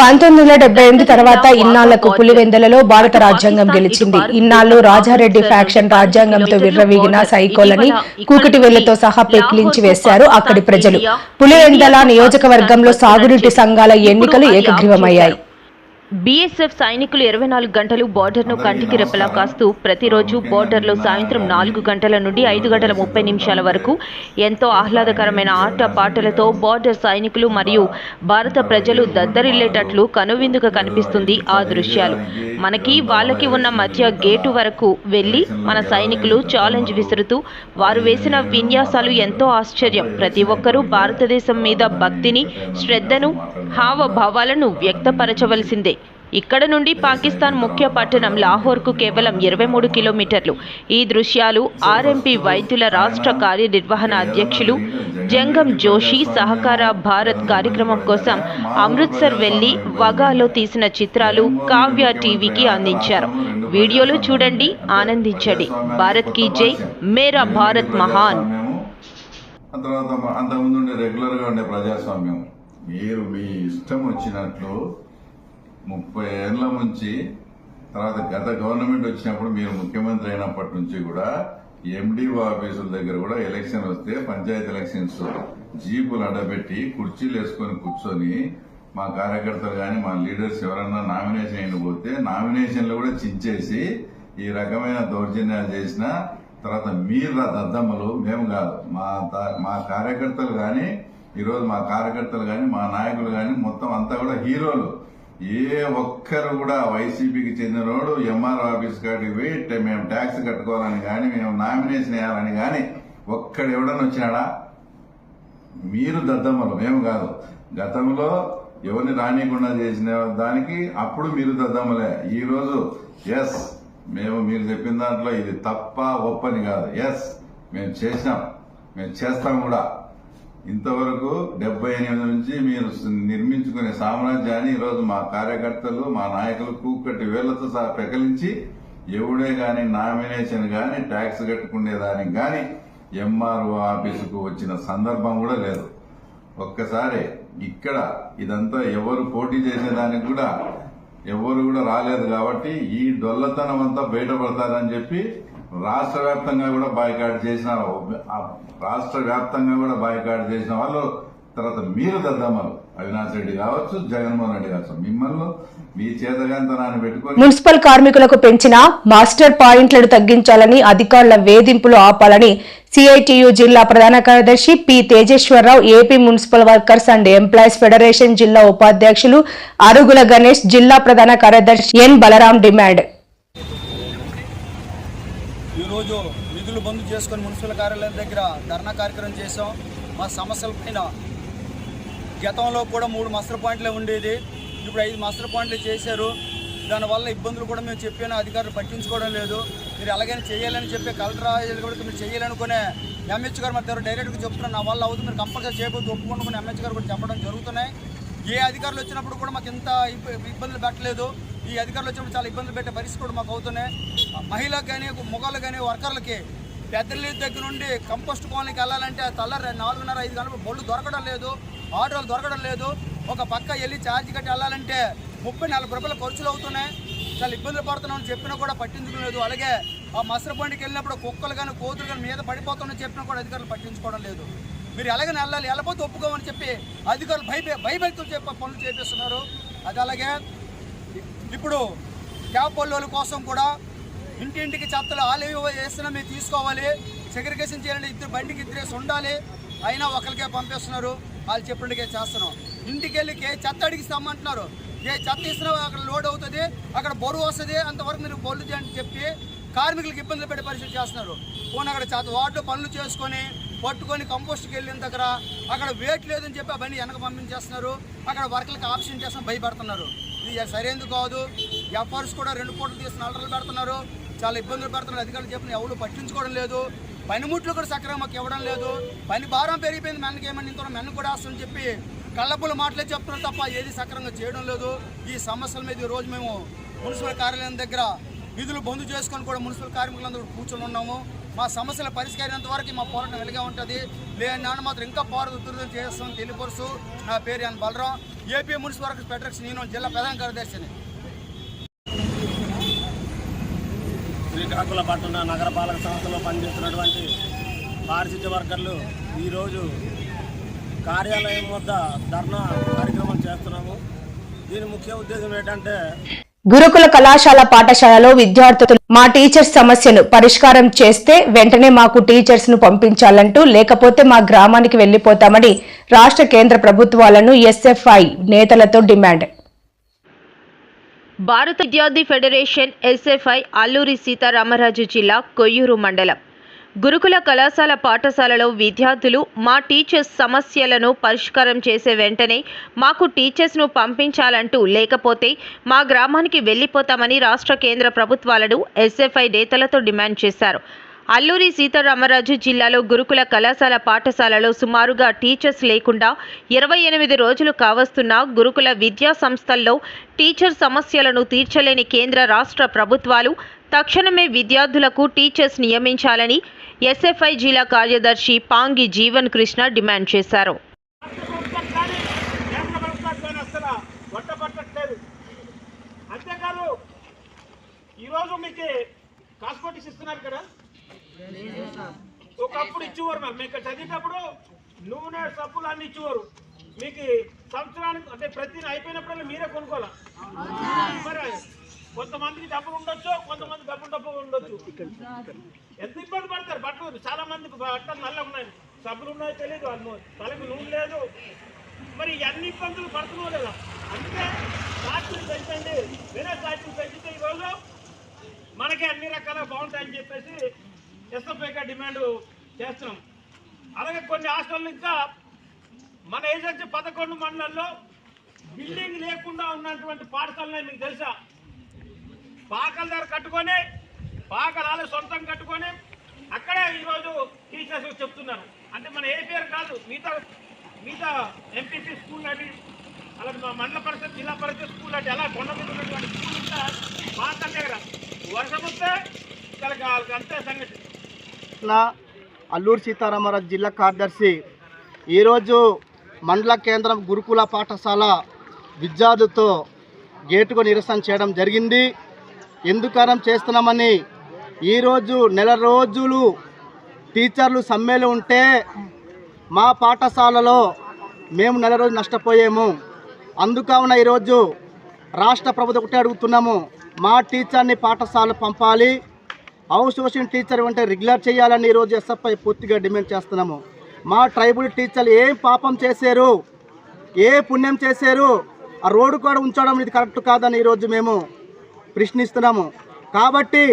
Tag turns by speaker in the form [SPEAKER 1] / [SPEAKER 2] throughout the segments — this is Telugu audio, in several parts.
[SPEAKER 1] 1978 తర్వాత ఇన్నాళ్లకు పులివెందులలో భారత రాజ్యాంగం గెలిచింది. ఇన్నాళ్లు రాజారెడ్డి ఫ్యాక్షన్ రాజ్యాంగంతో విర్రవీగిన సైకోలని కూకటి వేళ్లతో సహా పెకిలించి వేశారు అక్కడి ప్రజలు. పులివెందుల నియోజకవర్గంలో సాగునీటి సంఘాల ఎన్నికలు ఏకగ్రీవమయ్యాయి.
[SPEAKER 2] బీఎస్ఎఫ్ సైనికులు 24 గంటలు బోర్డర్ను కంటికి రెప్పలా కాస్తూ ప్రతిరోజు బోర్డర్లో సాయంత్రం 4 గంటల నుండి 5 గంటల 30 నిమిషాల వరకు ఎంతో ఆహ్లాదకరమైన ఆట పాటలతో బోర్డర్ సైనికులు మరియు భారత ప్రజలు దద్దరిల్లేటట్లు కనువిందుగా కనిపిస్తుంది ఆ దృశ్యాలు. మనకి వాళ్ళకి ఉన్న మధ్య గేటు వరకు వెళ్ళి మన సైనికులు ఛాలెంజ్ విసురుతూ వారు వేసిన విన్యాసాలు ఎంతో ఆశ్చర్యం. ప్రతి ఒక్కరూ భారతదేశం మీద భక్తిని, శ్రద్ధను, హావభావాలను వ్యక్తపరచవలసిందే. ఇక్కడ నుండి పాకిస్తాన్ ముఖ్య పట్టణం లాహోర్కు కేవలం 23 కిలోమీటర్లు. ఈ దృశ్యాలు ఆర్ఎంపీ వైద్యుల రాష్ట్ర కార్యనిర్వహణ అధ్యక్షులు జంగం జోషి సహకార భారత్ కార్యక్రమం కోసం అమృత్సర్ వెళ్లి వగాలో తీసిన చిత్రాలు కావ్య టీవీకి అందించారు. వీడియోలు చూడండి, ఆనందించండి. భారత్ కీ జై, మేరా భారత్ మహాన్.
[SPEAKER 3] మీరు మీ ఇష్టం వచ్చినట్లు 30 ఏళ్ల నుంచి తర్వాత గత గవర్నమెంట్ వచ్చినప్పుడు మీరు ముఖ్యమంత్రి అయినప్పటి నుంచి కూడా ఎండిఓ ఆఫీసుల దగ్గర కూడా ఎలక్షన్ వస్తే పంచాయతీ ఎలక్షన్స్ జీపులు అడ్డబెట్టి కుర్చీలు వేసుకొని కూర్చొని మా కార్యకర్తలు కానీ మా లీడర్స్ ఎవరన్నా నామినేషన్ అయిపోతే నామినేషన్లు కూడా చించేసి ఈ రకమైన దౌర్జన్యాలు చేసిన తర్వాత మీరు దద్దమ్మలు, మేము కాదు. మా కార్యకర్తలు కానీ ఈరోజు మా కార్యకర్తలు కానీ మా నాయకులు కానీ మొత్తం అంతా కూడా హీరోలు. ఏ ఒక్కరు కూడా వైసీపీకి చెందినోడు ఎంఆర్ ఆఫీస్ కాడికి పోయి మేము ట్యాక్స్ కట్టుకోవాలని కానీ మేము నామినేషన్ వేయాలని కానీ ఒక్కడు ఎవడన్నా వచ్చినాడా? మీరు దద్దమ్మలు, మేము కాదు. గతంలో ఎవరిని రానియకుండా చేసిన దానికి అప్పుడు మీరు దద్దమ్మలే. ఈ రోజు ఎస్ మేము మీరు చెప్పిన దాంట్లో ఇది తప్ప ఒప్పని కాదు. ఎస్ మేము చేసినాం, మేము చేస్తాం కూడా. ఇంతవరకు 78 నుంచి మీరు నిర్మించుకునే సామ్రాజ్యాన్ని ఈరోజు మా కార్యకర్తలు, మా నాయకులు కూకటి వేళ్లతో సహా పెకలించి ఎవడే గాని నామినేషన్ గాని ట్యాక్స్ కట్టుకునేదానికి గాని ఎంఆర్ఓ ఆఫీసుకు వచ్చిన సందర్భం కూడా లేదు. ఒక్కసారి ఇక్కడ ఇదంతా ఎవరు పోటీ చేసేదానికి కూడా ఎవరు కూడా రాలేదు. కాబట్టి ఈ డొల్లతనం అంతా బయటపడతారని చెప్పి రాష్ట్ర వ్యాప్తంగా కూడా బాయ్కాట్ చేసిన వాళ్ళు తర్వాత మీరు దద్దమ్మలు. అవినాష్ రెడ్డి కావచ్చు, జగన్మోహన్ రెడ్డి కావచ్చు, మిమ్మల్ని మీ చేతగాంతనాన్ని పెట్టుకుని
[SPEAKER 1] మున్సిపల్ కార్మికులకు పెంచిన మాస్టర్ పాయింట్లను తగ్గించాలని, అధికారుల వేధింపులు ఆపాలని సిఐటియు జిల్లా ప్రధాన కార్యదర్శి P Tejeswara Rao, AP municipal workers and employees federation జిల్లా ఉపాధ్యక్షులు అరుగుల గణేష్, జిల్లా ప్రధాన కార్యదర్శి ఎన్ బలరాం డిమాండ్.
[SPEAKER 4] ఈరోజు నిధులు బంద్ చేసుకుని మున్సిపల్ కార్యాలయం దగ్గర ధర్నా కార్యక్రమం చేసాం. మా సమస్యల పైన గతంలో కూడా 3 మాస్టర్ పాయింట్లే ఉండేది, ఇప్పుడు 5 మాస్టర్ పాయింట్లు చేశారు. దానివల్ల ఇబ్బందులు కూడా మేము చెప్పిన అధికారులు పట్టించుకోవడం లేదు. మీరు ఎలాగైనా చేయాలని చెప్పి కలెక్టర్ కూడా మీరు చేయాలనుకునే ఎంహెచ్ గారు మధ్య డైరెక్ట్గా చెప్తున్నారు, నా వల్ల అవుతుంది, మీరు కంపల్సరీ చేయబోతు ఒప్పుకుంటుకుని ఎంహెచ్ గారు కూడా చెప్పడం జరుగుతున్నాయి. ఏ అధికారులు వచ్చినప్పుడు కూడా మాకు ఇంత ఇబ్బందులు పెట్టలేదు. ఈ అధికారులు వచ్చినప్పుడు చాలా ఇబ్బందులు పెట్టే పరిస్థితి కూడా మాకు అవుతున్నాయి. మహిళలకు కానీ, మగవాళ్ళకి కానీ, వర్కర్లకి పెద్దల దగ్గర నుండి కంపోస్ట్ కాలనీకి వెళ్ళాలంటే తెల్లారి 4:30-5 గంటలకు బళ్ళు దొరకడం లేదు, ఆటోలు దొరకడం లేదు. ఒక పక్క వెళ్ళి ఛార్జ్ కట్టి వెళ్ళాలంటే 30-40 రూపాయలు ఖర్చులు అవుతున్నాయి. చాలా ఇబ్బందులు పడుతున్నామని చెప్పినా కూడా పట్టించుకోలేదు. అలాగే ఆ మసర బండికి వెళ్ళినప్పుడు కుక్కలు కానీ, కోతులు కానీ మీద పడిపోతున్నాయని చెప్పినా కూడా అధికారులు పట్టించుకోవడం లేదు. మీరు ఎలాగైనా వెళ్ళాలి, వెళ్ళకపోతే ఒప్పుకోమని చెప్పి అధికారులు భయభక్తులు చెప్పి పనులు చేపిస్తున్నారు. అది అలాగే ఇప్పుడు క్యాబ్ పల్లెల కోసం కూడా ఇంటింటికి చెత్తలు ఆలేవి వేస్తున్నా మీరు తీసుకోవాలి, సెగ్రిగేషన్ చేయాలంటే 2 బండికి 2 ఉండాలి, అయినా ఒకరికే పంపిస్తున్నారు. వాళ్ళు చెప్పినట్టుగా చేస్తున్నాం. ఇంటికి వెళ్ళి చెత్త అడిగిస్తామంటున్నారు. చెత్త ఇస్తున్నా అక్కడ లోడ్ అవుతుంది, అక్కడ బరువు వస్తుంది, అంతవరకు మీరు బొల్లు అని చెప్పి కార్మికులకు ఇబ్బందులు పెట్టే పరిస్థితి చేస్తున్నారు. పోనీ అక్కడ వార్డు పనులు చేసుకొని పట్టుకొని కంపోస్ట్కి వెళ్ళిన దగ్గర అక్కడ వెయిట్ లేదని చెప్పి ఆ బండి వెనక పంపించేస్తున్నారు. అక్కడ వర్కర్లకు ఆప్షన్ చేస్తున్నా భయపెడుతున్నారు. ఇది సరైనది కాదు. ఎఫర్స్ కూడా 2 పూటలు తీసి నల్లలు పెడుతున్నారు, చాలా ఇబ్బందులు పెడుతున్నారు. అధికారులు చెప్పిన ఎవరు పట్టించుకోవడం లేదు. పనిముట్లు కూడా సక్రమంగా మాకు ఇవ్వడం లేదు. పని భారం పెరిగిపోయింది, మెన్నకి ఏమని ఇంత మెన్న కూడా వస్తుందని చెప్పి కళ్ళపుల మాటలే చెప్తున్నారు తప్ప ఏది సక్రమంగా చేయడం లేదు. ఈ సమస్యల మీద ఈరోజు మేము మున్సిపల్ కార్యాలయం దగ్గర విధులు బంద్ చేసుకొని కూడా మున్సిపల్ కార్మికులందరూ కూర్చొని ఉన్నాము. మా సమస్యల పరిష్కరించేంత వరకు మా పోరాటం వెలుగా ఉంటుంది. లేని నాన్న మాత్రం ఇంకా పోరాటం చేస్తాం తెలియపరుస్తూ నా పేరు N Balaram, AP municipal workers federation union జిల్లా ప్రధాన కార్యదర్శిని.
[SPEAKER 5] శ్రీకాకుళం పట్టణ నగరపాలక సంస్థలో పనిచేస్తున్నటువంటి పారిశుద్ధ్య వర్కర్లు ఈరోజు కార్యాలయం వద్ద ధర్నా కార్యక్రమం చేస్తున్నాము. దీని ముఖ్య ఉద్దేశం ఏంటంటే
[SPEAKER 1] గురుకుల కళాశాల పాఠశాలలో విద్యార్థులు మా టీచర్స్ సమస్యను పరిష్కారం చేస్తే వెంటనే మాకు టీచర్స్ ను పంపించాలంటూ, లేకపోతే మా గ్రామానికి వెళ్లిపోతామని రాష్ట్ర కేంద్ర ప్రభుత్వాలను ఎస్ఎఫ్ఐ నేతలతో డిమాండ్.
[SPEAKER 2] భారత విద్యార్థి ఫెడరేషన్ ఎస్ఎఫ్ఐ అల్లూరి సీతారామరాజు జిల్లా కొయ్యూరు మండలం గురుకుల కళాశాల పాఠశాలలో విద్యార్థులు మా టీచర్స్ సమస్యలను పరిష్కారం చేసే వెంటనే మాకు టీచర్స్ను పంపించాలంటూ, లేకపోతే మా గ్రామానికి వెళ్లిపోతామని రాష్ట్ర కేంద్ర ప్రభుత్వాలను ఎస్ఎఫ్ఐ నేతలతో డిమాండ్ చేశారు. అల్లూరి సీతారామరాజు జిల్లాలో గురుకుల కళాశాల పాఠశాలలో సుమారుగా టీచర్స్ లేకుండా 28 రోజులు కావస్తున్న గురుకుల విద్యా సంస్థల్లో టీచర్ సమస్యలను తీర్చలేని కేంద్ర రాష్ట్ర ప్రభుత్వాలు తక్షణమే విద్యార్థులకు టీచర్స్ నియమించాలని ఎస్ఎఫ్ఐ జిల్లా కార్యదర్శి పాంగి జీవన్ కృష్ణ డిమాండ్ చేశారు.
[SPEAKER 5] అంతేకాదు ఈరోజు మీకు కాస్మెటిక్స్ ఇస్తున్నారు కదా, ఒకప్పుడు ఇచ్చేవారు. మీకు చదివేటప్పుడు నూనె సబ్బులు అన్ని ఇచ్చేవారు. మీకు సంవత్సరానికి అంటే ప్రతి అయిపోయినప్పుడల్లా మీరే కొనుక్కోవాలి. మరి కొంతమందికి డబ్బులు ఉండొచ్చు, కొంతమంది డబ్బు ఉండొచ్చు. ఎంత ఇబ్బంది పడతారు బట్టలు. చాలా మందికి బట్టలు నల్లగా ఉన్నాయి, సబ్బులు ఉన్నాయో తెలియదు, తలకు నూనె లేదు. మరి అన్ని ఇబ్బందులు పడుతున్నావు లేదా? అందుకే ఛార్జీలు పెంచండి, వేరే ఛార్జీలు పెంచితే ఈరోజు మనకి అన్ని రకాలుగా బాగుంటాయని చెప్పేసి ఎస్ఎఫ్ఐగా డిమాండ్ చేస్తున్నాం. అలాగే కొన్ని హాస్టళ్ళు ఇంకా మన ఏజెన్సీ 11 మండలాల్లో బిల్డింగ్ లేకుండా ఉన్నటువంటి పాఠశాలనే మీకు తెలుసా? పాకల దగ్గర కట్టుకొని పాకలాలు సొంతం కట్టుకొని అక్కడే ఈరోజు టీచర్స్ చెప్తున్నారు. అంటే మన ఏ పేరు కాదు, మిగతా ఎంపీసీ స్కూల్ అని అలాగే మా మండల పరిషత్ జిల్లా పరిషత్ స్కూల్ అంటే అలా కొండ మీద ఉన్నటువంటి స్కూల్ ఇంకా పాకల దగ్గర వర్షం వస్తే అంతే సంగతి.
[SPEAKER 4] అల్లూరి సీతారామరాజు జిల్లా కార్యదర్శి ఈరోజు మండల కేంద్రం గురుకుల పాఠశాల విద్యార్థులతో గేటుకు నిరసన చేయడం జరిగింది. ఎందుకనం చేస్తున్నామని, ఈరోజు నెల రోజులు టీచర్లు సమ్మెలు ఉంటే మా పాఠశాలలో మేము నెల రోజులు నష్టపోయాము. అందుకావున ఈరోజు రాష్ట్ర ప్రభుత్వం ఒకటే అడుగుతున్నాము, మా టీచర్ని పాఠశాల పంపాలి, హౌస్ హోస్టింగ్ టీచర్ అంటే రెగ్యులర్ చేయాలని ఈరోజు ఎస్ఎఫ్ఐ పూర్తిగా డిమాండ్ చేస్తున్నాము. మా ట్రైబల్ టీచర్లు ఏం పాపం చేశారు, ఏ పుణ్యం చేశారు, ఆ రోడ్డు కూడా ఉంచడం ఇది కరెక్ట్ కాదని ఈరోజు మేము ప్రశ్నిస్తున్నాము. కాబట్టి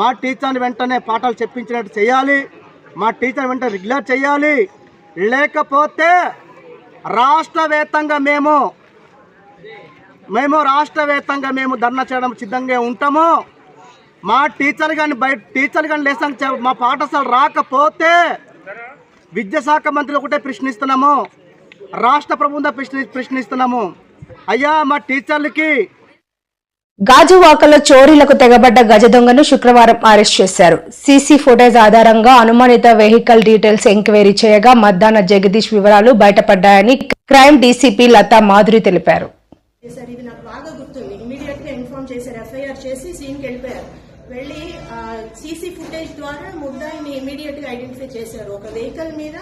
[SPEAKER 4] మా టీచర్ని వెంటనే పాఠాలు చెప్పించినట్టు చేయాలి, మా టీచర్ వెంటనే రెగ్యులర్ చేయాలి. లేకపోతే రాష్ట్రవ్యాప్తంగా మేము ధర్నా చేయడం సిద్ధంగా ఉంటాము. మా టీచర్లు కానీ లెసన్ మా పాఠశాల రాకపోతే విద్యాశాఖ మంత్రులు ఒకటే ప్రశ్నిస్తున్నాము, రాష్ట్ర ప్రభుత్వం ప్రశ్నిస్తున్నాము. అయ్యా మా టీచర్లకి.
[SPEAKER 1] గాజువాకలో చోరీలకు తెగబడ్డ గజ దొంగను శుక్రవారం అరెస్ట్ చేశారు. సీసీ ఫుటేజ్ ఆధారంగా అనుమానిత వెహికల్ డీటెయిల్స్ ఎంక్వైరీ చేయగా మద్దాన జగదీష్ వివరాలు బయటపడ్డాయని క్రైమ్ డీసీపీ లతా మాధురి తెలిపారు.
[SPEAKER 6] ఇది నాకు బాగా గుర్తుంది. ఇమీడియట్ గా ఇన్ఫార్మ్ చేశారు, ఎఫ్ఐఆర్ చేసి సీన్ కి వెళ్ళిపోయారు. వెళ్లి సీసీ ఫుటేజ్ ద్వారా ముద్దాయిని ఇమీడియట్ గా ఐడెంటిఫై చేశారు. ఒక వెహికల్ మీద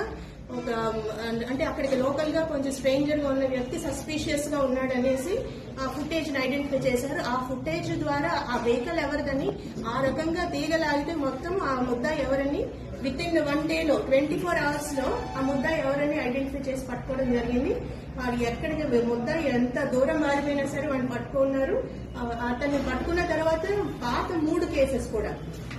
[SPEAKER 6] అంటే అక్కడికి లోకల్ గా కొంచెం స్ట్రేంజర్ గా ఉన్న వ్యక్తి సస్పీషియస్ గా ఉన్నాడు అనేసి ఆ ఫుటేజ్ ని ఐడెంటిఫై చేశారు. ఆ ఫుటేజ్ ద్వారా ఆ వెహికల్ ఎవరిదని ఆ రకంగా తీగలాగితే మొత్తం ఆ ముద్దాయి ఎవరని విత్ ఇన్ 1 day లో 24 hours లో ఆ ముద్దాయి ఎవరని ఐడెంటిఫై చేసి పట్టుకోవడం జరిగింది. వారు ఎక్కడికి ముద్దాయి ఎంత దూరం మారిపోయినా సరే వాడిని పట్టుకున్నారు. అతన్ని పట్టుకున్న తర్వాత పాత 3 కేసెస్ కూడా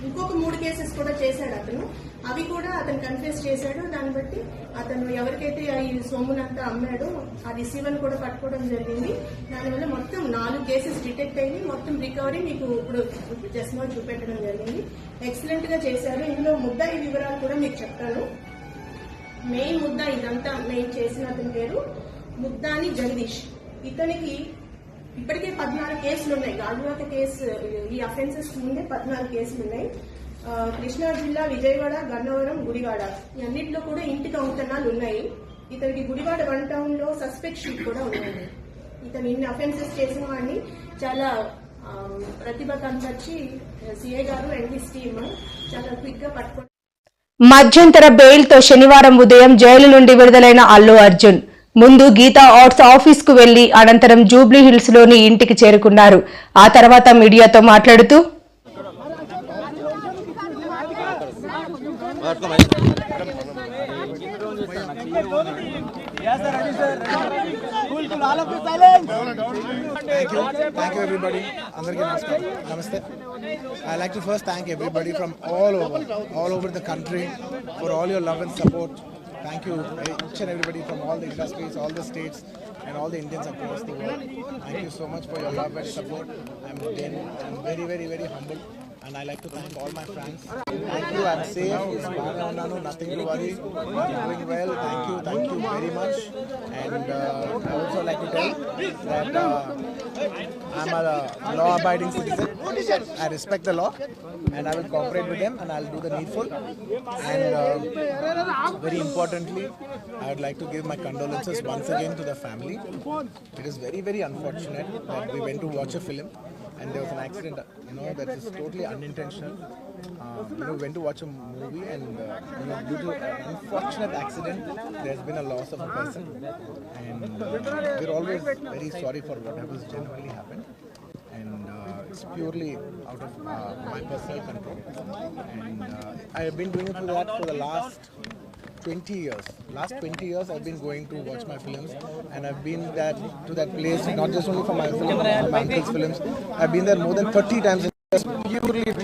[SPEAKER 6] ఇంకొక 3 కేసెస్ కూడా చేశాడు అతను. అవి కూడా అతను కన్ఫెస్ చేశాడు. దాన్ని బట్టి అతను ఎవరికైతే ఈ సొమ్మునంతా అమ్మాడో ఆ రిసీవర్ కూడా పట్టుకోవడం జరిగింది. దానివల్ల మొత్తం 4 కేసెస్ డిటెక్ట్ అయ్యి మొత్తం రికవరీ మీకు ఇప్పుడు జస్ట్ నో చూపెట్టడం జరిగింది. ఎక్సలెంట్ గా చేశారు. ఇందులో ముద్దాయి వివరాలు కూడా మీకు చెప్తాను. మెయిన్ ముద్దా ఇదంతా మెయిన్ చేసిన అతని పేరు ముద్దాని జగదీష్. ఇతనికి ఇప్పటికే 14 కేసులు ఉన్నాయి. గాజువాక కేసు ఈ అఫెన్సెస్ ముందే 14 కేసులు ఉన్నాయి. కృష్ణా జిల్లా విజయవాడ, గన్నవరం, గుడివాడ ఈ అన్నింటిలో కూడా ఇంటి దొంగతనాలు ఉన్నాయి. ఇతనికి గుడివాడ 1 టౌన్ లో సస్పెక్ట్ షీట్ కూడా ఉంది. ఇతను ఇన్ని అఫెన్సెస్ చేసిన వాడిని చాలా ప్రతిభ కనపరిచి సిఐ గారు అండ్ హిస్ టీమ్ చాలా క్విక్ గా పట్టుకొని
[SPEAKER 1] మధ్యంతర బెయిల్ తో శనివారం ఉదయం జైలు నుండి విడుదలైన అల్లు అర్జున్ ముందు గీతా ఆర్ట్స్ ఆఫీస్ కు వెళ్లి అనంతరం జూబ్లీ హిల్స్ లోని ఇంటికి చేరుకున్నారు. ఆ తర్వాత మీడియాతో మాట్లాడుతూ
[SPEAKER 7] Thank you everybody. Andarki namaste. I like to first thank everybody from all over the country for all your love and support. Thank you each and everybody from all the industries, all the states and all the Indians across the world. Thank you so much for your love and support. I'm very humble. And I like to thank all my friends. Thank you. I'm safe. Nothing to worry. I'm doing well. Thank you very much. And I also like to tell that I'm a law-abiding citizen. I respect the law, and I will cooperate with them, and I'll do the needful. And very importantly, I would like to give my condolences once again to the family. It is very unfortunate that we went to watch a film. And there was an accident, that is totally unintentional. We went to watch a movie and due to an unfortunate accident, there's been a loss of a person. And we're always very sorry for whatever has genuinely happened. And it's purely out of my personal control. And I have been doing it for that for the last 20 years. Last 20 years I've been going to watch my films, and I've been to that place not just only for my film, for my uncle's films. I've been there more than 30 times. It's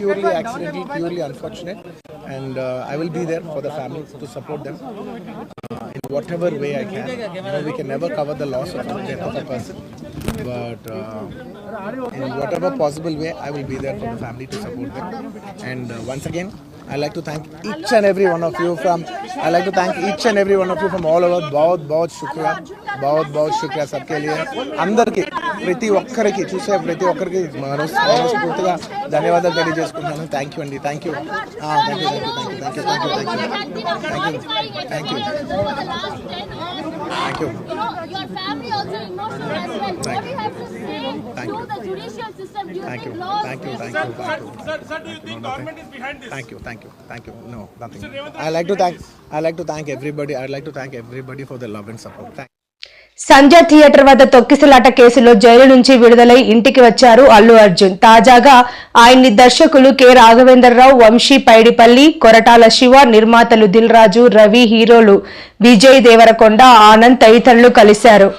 [SPEAKER 7] purely accidental, purely unfortunate, and I will be there for the family to support them in whatever way I can. We can never cover the loss of the death of a person, but in whatever possible way I will be there for the family to support them. And once again, I like to thank each and every one of you from all over. बहुत शुक्रिया सबके लिए. అందరికీ ప్రతి ఒక్కరికి చూసే ప్రతి ఒక్కరికి మనస్ఫూర్తిగా ధన్యవాదాలు తెలియజేసుకుంటున్నాను. థ్యాంక్ యూ అండి. Thank you.
[SPEAKER 8] Your family also emotional as well. What do you have to say to the judicial system due to laws?
[SPEAKER 5] Sir, do you think government is behind this?
[SPEAKER 7] Thank you. No, nothing. I like to thank everybody. I'd like to thank everybody for their love and support.
[SPEAKER 1] Sanjay theatre వద్ద తొక్కిసలాట కేసులో జైలు నుంచి విడుదలై ఇంటికి వచ్చారు అల్లు అర్జున్. తాజాగా ఆయన్ని దర్శకులు కె రాఘవేంద్రరావు, వంశీ పైడిపల్లి, కొరటాల శివ, నిర్మాతలు దిల్ రాజు, రవి, హీరోలు విజయ్ దేవరకొండ, ఆనంద్ తదితరులు కలిశారు.